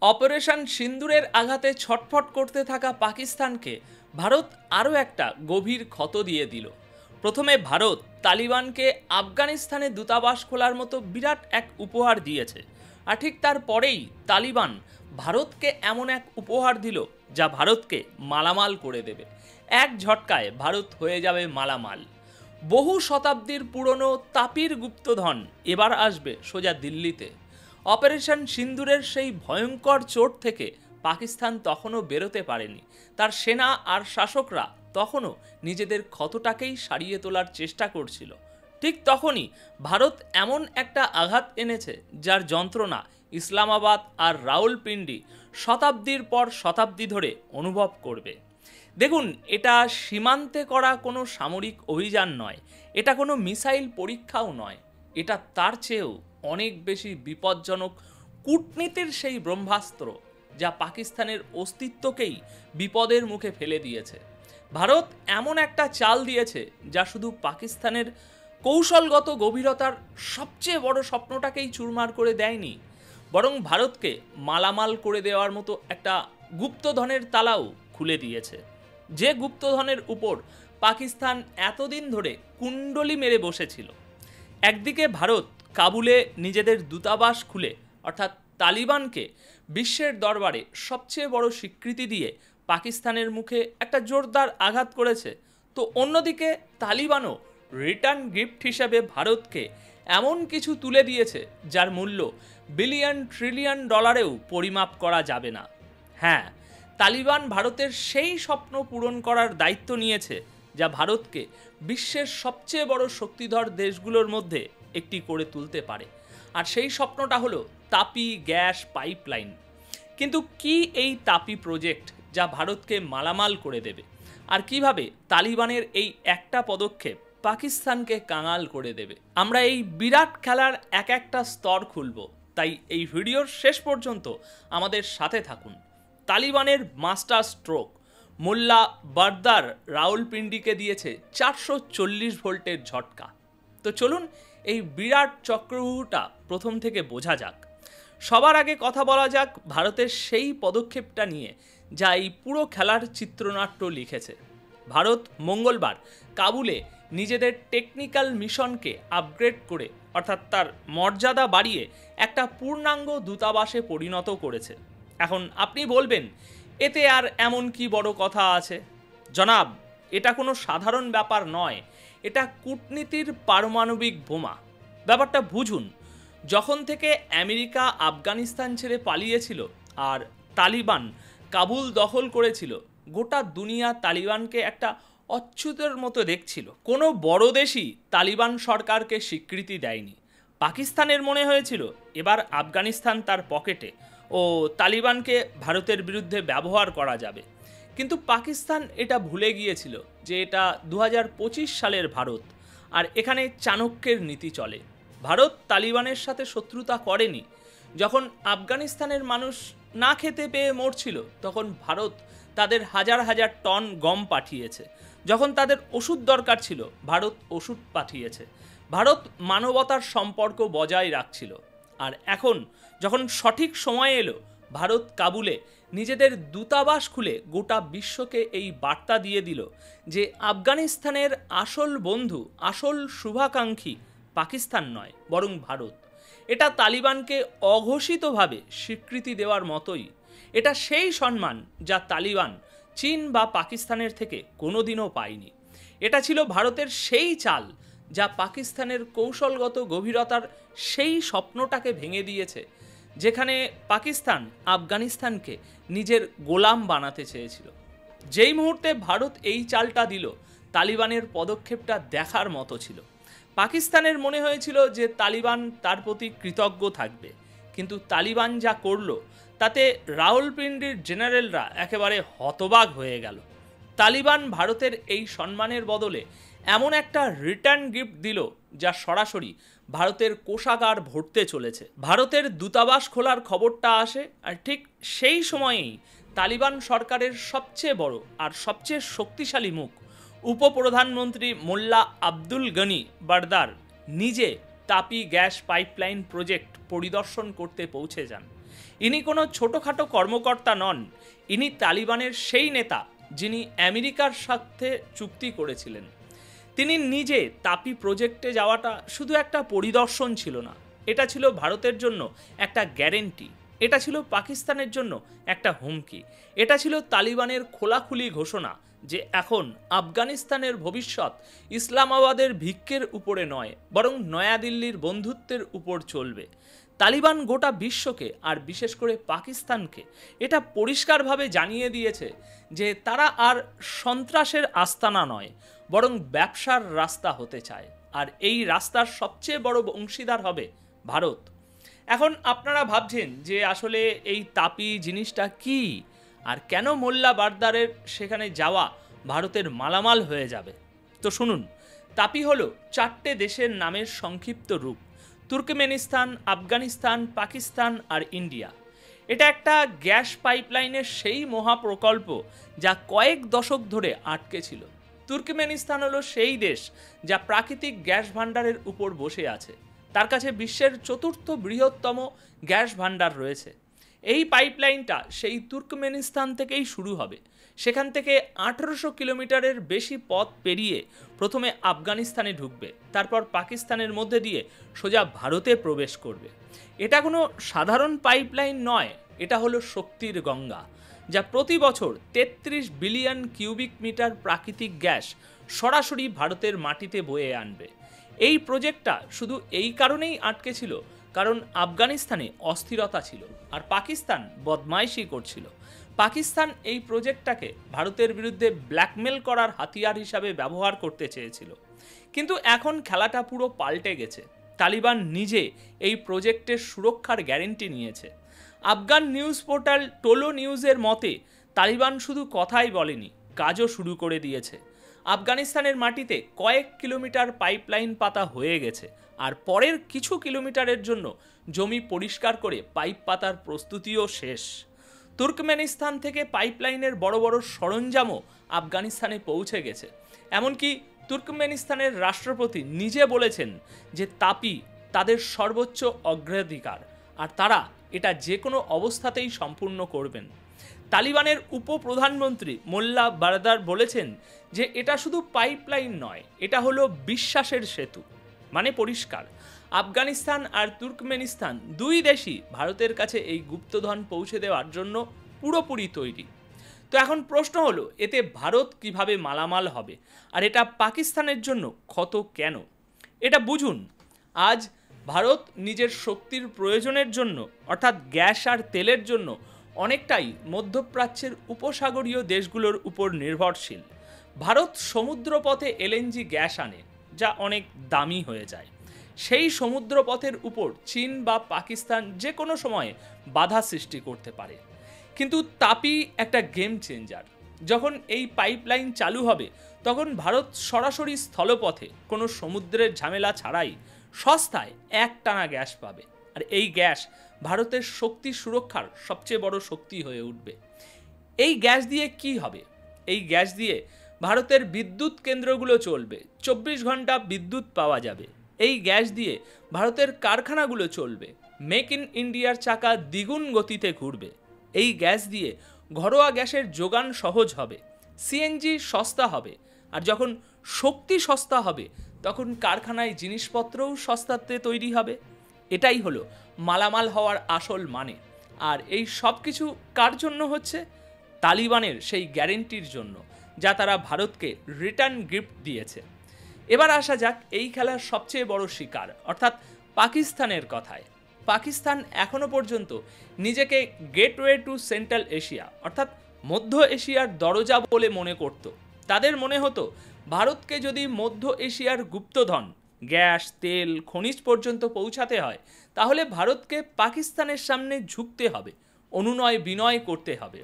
Operation সিন্দুরের আঘাতে ছটফট করতে থাকা পাকিস্তানকে ভারত আরও একটা গভীর ক্ষত দিয়ে দিল। প্রথমে ভারত তালিবানকে আফগানিস্তানে দূতাবাস খোলার মতো বিরাট এক উপহার দিয়েছে, আর ঠিক তারপরেই তালিবান ভারতকে এমন এক উপহার দিল যা ভারতকে মালামাল করে দেবে। এক ঝটকায় ভারত হয়ে যাবে মালামাল। বহু শতাব্দীর পুরনো তাপির গুপ্তধন এবার আসবে সোজা দিল্লিতে। অপারেশন সিন্দুরের সেই ভয়ঙ্কর চোট থেকে পাকিস্তান তখনও বেরোতে পারেনি। তার সেনা আর শাসকরা তখনও নিজেদের ক্ষতটাকেই সারিয়ে তোলার চেষ্টা করছিল। ঠিক তখনই ভারত এমন একটা আঘাত এনেছে যার যন্ত্রণা ইসলামাবাদ আর রাওয়ালপিন্ডি শতাব্দীর পর শতাব্দী ধরে অনুভব করবে। দেখুন, এটা সীমান্তে করা কোনো সামরিক অভিযান নয়, এটা কোনো মিসাইল পরীক্ষাও নয়, এটা তার চেয়েও অনেক বেশি বিপজ্জনক কূটনীতির সেই ব্রহ্মাস্ত্র যা পাকিস্তানের অস্তিত্বকেই বিপদের মুখে ফেলে দিয়েছে। ভারত এমন একটা চাল দিয়েছে যা শুধু পাকিস্তানের কৌশলগত গভীরতার সবচেয়ে বড় স্বপ্নটাকেই চুরমার করে দেয়নি, বরং ভারতকে মালামাল করে দেওয়ার মতো একটা গুপ্তধনের তালাও খুলে দিয়েছে। যে গুপ্তধনের উপর পাকিস্তান এতদিন ধরে কুণ্ডলি মেরে বসেছিল। একদিকে ভারত কাবুলে নিজেদের দূতাবাস খুলে অর্থাৎ তালিবানকে বিশ্বের দরবারে সবচেয়ে বড় স্বীকৃতি দিয়ে পাকিস্তানের মুখে একটা জোরদার আঘাত করেছে, তো অন্যদিকে তালিবানও রিটার্ন গিফট হিসেবে ভারতকে এমন কিছু তুলে দিয়েছে যার মূল্য বিলিয়ন ট্রিলিয়ন ডলারেও পরিমাপ করা যাবে না। হ্যাঁ, তালিবান ভারতের সেই স্বপ্ন পূরণ করার দায়িত্ব নিয়েছে যা ভারতকে বিশ্বের সবচেয়ে বড় শক্তিধর দেশগুলোর মধ্যে একটি করে তুলতে পারে, আর সেই স্বপ্নটা হলো তাপি গ্যাস পাইপলাইন। কিন্তু কি এই তাপি প্রজেক্ট যা ভারতকে মালামাল করে দেবে, আর কিভাবে তালিবানের এই একটা পদক্ষেপ পাকিস্তানকে কাঙাল করে দেবে? আমরা এই বিরাট খেলার এক একটা স্তর খুলব, তাই এই ভিডিওর শেষ পর্যন্ত আমাদের সাথে থাকুন। তালিবানের মাস্টার স্ট্রোক মোল্লা বারদার রাওয়ালপিন্ডিকে দিয়েছে 440 ভোল্টের ঝটকা। তো চলুন এই বিরাট চক্রব্যূহটা প্রথম থেকে বোঝা যাক। সবার আগে কথা বলা যাক ভারতের সেই পদক্ষেপটা নিয়ে যা এই পুরো খেলার চিত্রনাট্য লিখেছে। ভারত মঙ্গলবার কাবুলে নিজেদের টেকনিক্যাল মিশনকে আপগ্রেড করে অর্থাৎ তার মর্যাদা বাড়িয়ে একটা পূর্ণাঙ্গ দূতাবাসে পরিণত করেছে। এখন আপনি বলবেন, এতে আর এমন কি বড় কথা আছে? জনাব, এটা কোনো সাধারণ ব্যাপার নয়, এটা কূটনীতির পারমাণবিক বোমা। ব্যাপারটা বুঝুন, যখন থেকে আমেরিকা আফগানিস্তান ছেড়ে পালিয়েছিল আর তালিবান কাবুল দখল করেছিল, গোটা দুনিয়া তালিবানকে একটা অচ্ছুতের মতো দেখছিল। কোনো বড় দেশই তালিবান সরকারকে স্বীকৃতি দেয়নি। পাকিস্তানের মনে হয়েছিল এবার আফগানিস্তান তার পকেটে ও তালিবানকে ভারতের বিরুদ্ধে ব্যবহার করা যাবে। কিন্তু পাকিস্তান এটা ভুলে গিয়েছিল যে এটা 2025 সালের ভারত, আর এখানে চাণক্যের নীতি চলে। ভারত তালিবানের সাথে শত্রুতা করেনি। যখন আফগানিস্তানের মানুষ না খেতে পেয়ে মরছিল, তখন ভারত তাদের হাজার হাজার টন গম পাঠিয়েছে। যখন তাদের ওষুধ দরকার ছিল, ভারত ওষুধ পাঠিয়েছে। ভারত মানবতার সম্পর্ক বজায় রাখছিল। আর এখন যখন সঠিক সময় এলো, ভারত কাবুলে নিজেদের দূতাবাস খুলে গোটা বিশ্বকে এই বার্তা দিয়ে দিল যে আফগানিস্তানের আসল বন্ধু, আসল শুভাকাঙ্ক্ষী পাকিস্তান নয়, বরং ভারত। এটা তালিবানকে অঘোষিতভাবে স্বীকৃতি দেওয়ার মতোই। এটা সেই সম্মান যা তালিবান চীন বা পাকিস্তানের থেকে কোনোদিনও পায়নি। এটা ছিল ভারতের সেই চাল যা পাকিস্তানের কৌশলগত গভীরতার সেই স্বপ্নটাকে ভেঙে দিয়েছে, যেখানে পাকিস্তান আফগানিস্তানকে নিজের গোলাম বানাতে চেয়েছিল। যেই মুহূর্তে ভারত এই চালটা দিল, তালিবানের পদক্ষেপটা দেখার মতো ছিল। পাকিস্তানের মনে হয়েছিল যে তালিবান তার প্রতি কৃতজ্ঞ থাকবে, কিন্তু তালিবান যা করলো তাতে রাওয়ালপিন্ডির জেনারেলরা একেবারে হতবাক হয়ে গেল। তালিবান ভারতের এই সম্মানের বদলে এমন একটা রিটার্ন গিফট দিল যা সরাসরি ভারতের কোষাগার ভরতে চলেছে। ভারতের দূতাবাস খোলার খবরটা আসে, আর ঠিক সেই সময়েই তালিবান সরকারের সবচেয়ে বড় আর সবচেয়ে শক্তিশালী মুখ উপপ্রধানমন্ত্রী মোল্লা আব্দুল গনি বারদার নিজে তাপি গ্যাস পাইপলাইন প্রজেক্ট পরিদর্শন করতে পৌঁছে যান। ইনি কোনো ছোটোখাটো কর্মকর্তা নন, ইনি তালিবানের সেই নেতা যিনি আমেরিকার সাথে চুক্তি করেছিলেন। তিনি নিজে তাপি প্রজেক্টে যাওয়াটা শুধু একটা পরিদর্শন ছিল না, এটা ছিল ভারতের জন্য একটা গ্যারেন্টি, এটা ছিল পাকিস্তানের জন্য একটা হুমকি, এটা ছিল তালিবানের খোলাখুলি ঘোষণা যে এখন আফগানিস্তানের ভবিষ্যৎ ইসলামাবাদের ভিক্ষের উপরে নয়, বরং নয়াদিল্লির বন্ধুত্বের উপর চলবে। তালিবান গোটা বিশ্বকে আর বিশেষ করে পাকিস্তানকে এটা পরিষ্কারভাবে জানিয়ে দিয়েছে যে তারা আর সন্ত্রাসের আস্তানা নয়, বরং ব্যবসার রাস্তা হতে চায়, আর এই রাস্তার সবচেয়ে বড় অংশীদার হবে ভারত। এখন আপনারা ভাবছেন যে আসলে এই তাপি জিনিসটা কি, আর কেন মোল্লা বারদারের সেখানে যাওয়া ভারতের মালামাল হয়ে যাবে। তো শুনুন, তাপি হলো 4টে দেশের নামের সংক্ষিপ্ত রূপ: তুর্কমেনিস্তান, আফগানিস্তান, পাকিস্তান আর ইন্ডিয়া। এটা একটা গ্যাস পাইপলাইনের সেই মহাপ্রকল্প যা কয়েক দশক ধরে আটকে ছিল। তুর্কমেনিস্তান হলো সেই দেশ যা প্রাকৃতিক গ্যাস ভাণ্ডারের উপর বসে আছে, তার কাছে বিশ্বের 4র্থ বৃহত্তম গ্যাস ভাণ্ডার রয়েছে। এই পাইপলাইনটা সেই তুর্কমেনিস্তান থেকেই শুরু হবে, সেখান থেকে 1800 কিলোমিটারের বেশি পথ পেরিয়ে প্রথমে আফগানিস্তানে ঢুকবে, তারপর পাকিস্তানের মধ্যে দিয়ে সোজা ভারতে প্রবেশ করবে। এটা কোনো সাধারণ পাইপলাইন নয়, এটা হলো শক্তির গঙ্গা, যা প্রতি বছর 33 বিলিয়ন কিউবিক মিটার প্রাকৃতিক গ্যাস সরাসরি ভারতের মাটিতে বয়ে আনবে। এই প্রজেক্টটা শুধু এই কারণেই আটকে ছিল কারণ আফগানিস্তানে অস্থিরতা ছিল আর পাকিস্তান বদমাইশি করছিল। পাকিস্তান এই প্রজেক্টটাকে ভারতের বিরুদ্ধে ব্ল্যাকমেল করার হাতিয়ার হিসাবে ব্যবহার করতে চেয়েছিল, কিন্তু এখন খেলাটা পুরো পাল্টে গেছে। তালিবান নিজে এই প্রজেক্টের সুরক্ষার গ্যারেন্টি নিয়েছে। আফগান নিউজ পোর্টাল টোলো নিউজের মতে তালিবান শুধু কথাই বলেনি, কাজও শুরু করে দিয়েছে। আফগানিস্তানের মাটিতে কয়েক কিলোমিটার পাইপলাইন পাতা হয়ে গেছে, আর পরের কিছু কিলোমিটারের জন্য জমি পরিষ্কার করে পাইপ পাতার প্রস্তুতিও শেষ। তুর্কমেনিস্তান থেকে পাইপলাইনের বড় বড় সরঞ্জামও আফগানিস্তানে পৌঁছে গেছে। এমনকি তুর্কমেনিস্তানের রাষ্ট্রপতি নিজে বলেছেন যে তাপি তাদের সর্বোচ্চ অগ্রাধিকার, আর তারা এটা যে কোনো অবস্থাতেই সম্পূর্ণ করবেন। তালিবানের উপপ্রধানমন্ত্রী মোল্লা বারদার বলেছেন যে এটা শুধু পাইপলাইন নয়, এটা হলো বিশ্বাসের সেতু। মানে পরিষ্কার, আফগানিস্তান আর তুর্কমেনিস্তান দুই দেশই ভারতের কাছে এই গুপ্তধন পৌঁছে দেওয়ার জন্য পুরোপুরি তৈরি। তো এখন প্রশ্ন হলো, এতে ভারত কিভাবে মালামাল হবে, আর এটা পাকিস্তানের জন্য ক্ষত কেন? এটা বুঝুন। আজ ভারত নিজের শক্তির প্রয়োজনের জন্য, অর্থাৎ গ্যাস আর তেলের জন্য অনেকটাই মধ্যপ্রাচ্যের উপসাগরীয় দেশগুলোর উপর নির্ভরশীল। ভারত সমুদ্রপথে এলএনজি গ্যাস আনে, যা অনেক দামি হয়ে যায়। সেই সমুদ্রপথের উপর চীন বা পাকিস্তান যে কোনো সময়ে বাধা সৃষ্টি করতে পারে। কিন্তু তাপি একটা গেম চেঞ্জার। যখন এই পাইপলাইন চালু হবে তখন ভারত সরাসরি স্থলপথে কোনো সমুদ্রের ঝামেলা ছাড়াই সস্তায় একটানা গ্যাস পাবে, আর এই গ্যাস ভারতের শক্তি সুরক্ষার সবচেয়ে বড় শক্তি হয়ে উঠবে। এই গ্যাস দিয়ে কি হবে? এই গ্যাস দিয়ে ভারতের বিদ্যুৎ কেন্দ্রগুলো চলবে, 24 ঘন্টা বিদ্যুৎ পাওয়া যাবে। এই গ্যাস দিয়ে ভারতের কারখানাগুলো চলবে, মেক ইন ইন্ডিয়ার চাকা দ্বিগুণ গতিতে ঘুরবে। এই গ্যাস দিয়ে ঘরোয়া গ্যাসের যোগান সহজ হবে, সিএনজি সস্তা হবে, আর যখন শক্তি সস্তা হবে তখন কারখানায় জিনিসপত্রও সস্তাতে তৈরি হবে। এটাই হলো মালামাল হওয়ার আসল মানে। আর এই সব কিছু কার জন্য হচ্ছে? তালিবানের সেই গ্যারেন্টির জন্য, যা তারা ভারতকে রিটার্ন গিফট দিয়েছে। এবার আসা যাক এই খেলার সবচেয়ে বড় শিকার অর্থাৎ পাকিস্তানের কথায়। পাকিস্তান এখনো পর্যন্ত নিজেকে গেটওয়ে টু সেন্ট্রাল এশিয়া অর্থাৎ মধ্য এশিয়ার দরজা বলে মনে করত। তাদের মনে হতো ভারতকে যদি মধ্য এশিয়ার গুপ্তধন, গ্যাস, তেল, খনিজ পর্যন্ত পৌঁছাতে হয় তাহলে ভারতকে পাকিস্তানের সামনে ঝুঁকতে হবে, অনুনয় বিনয় করতে হবে।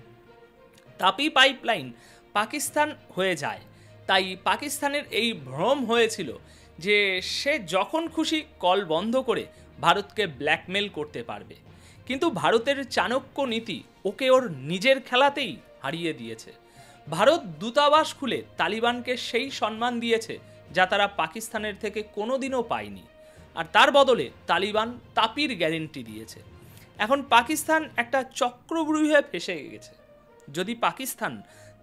তাপি পাইপলাইন পাকিস্তান হয়ে যায়, তাই পাকিস্তানের এই ভ্রম হয়েছিল যে সে যখন খুশি কল বন্ধ করে ভারতকে ব্ল্যাকমেল করতে পারবে। কিন্তু ভারতের চাণক্য নীতি ওকে ওর নিজের খেলাতেই হারিয়ে দিয়েছে। ভারত দূতাবাস খুলে তালিবানকে সেই সম্মান দিয়েছে যা তারা পাকিস্তানের থেকে কোনোদিনও পায়নি, আর তার বদলে তালিবান তাপির গ্যারেন্টি দিয়েছে। এখন পাকিস্তান একটা চক্রব্যূহে হয়ে ফেসে গেছে। যদি পাকিস্তান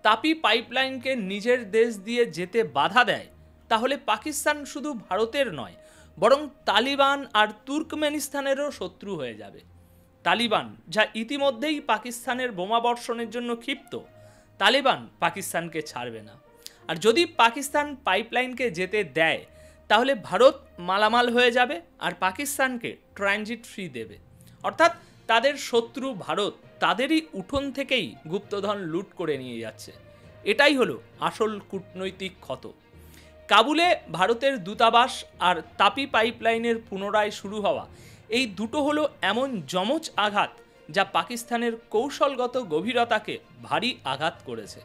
তাপি পাইপলাইনকে নিজের দেশ দিয়ে যেতে বাধা দেয়, তাহলে পাকিস্তান শুধু ভারতের নয়, বরং তালিবান আর তুর্কমেনিস্তানেরও শত্রু হয়ে যাবে। তালিবান, যা ইতিমধ্যেই পাকিস্তানের বোমাবর্ষণের জন্য ক্ষিপ্ত, তালিবান পাকিস্তানকে ছাড়বে না। আর যদি পাকিস্তান পাইপলাইনকে যেতে দেয়, তাহলে ভারত মালামাল হয়ে যাবে আর পাকিস্তানকে ট্রানজিট ফ্রি দেবে। অর্থাৎ তাদের শত্রু ভারত তাদেরই উঠোন থেকেই গুপ্তধন লুট করে নিয়ে যাচ্ছে। এটাই হলো আসল কূটনৈতিক ক্ষত। কাবুলে ভারতের দূতাবাস আর তাপি পাইপলাইনের পুনরায় শুরু হওয়া, এই দুটো হলো এমন যমজ আঘাত যা পাকিস্তানের কৌশলগত গভীরতাকে ভারী আঘাত করেছে।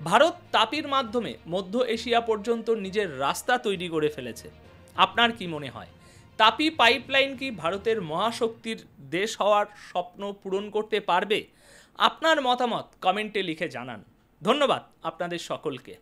ভারত তাপির মাধ্যমে মধ্য এশিয়া পর্যন্ত নিজের রাস্তা তৈরি করে ফেলেছে। আপনার কি মনে হয়, তাপি পাইপলাইন কি ভারতের মহাশক্তির দেশ হওয়ার স্বপ্ন পূরণ করতে পারবে? আপনার মতামত কমেন্টে লিখে জানান। ধন্যবাদ আপনাদের সকলকে।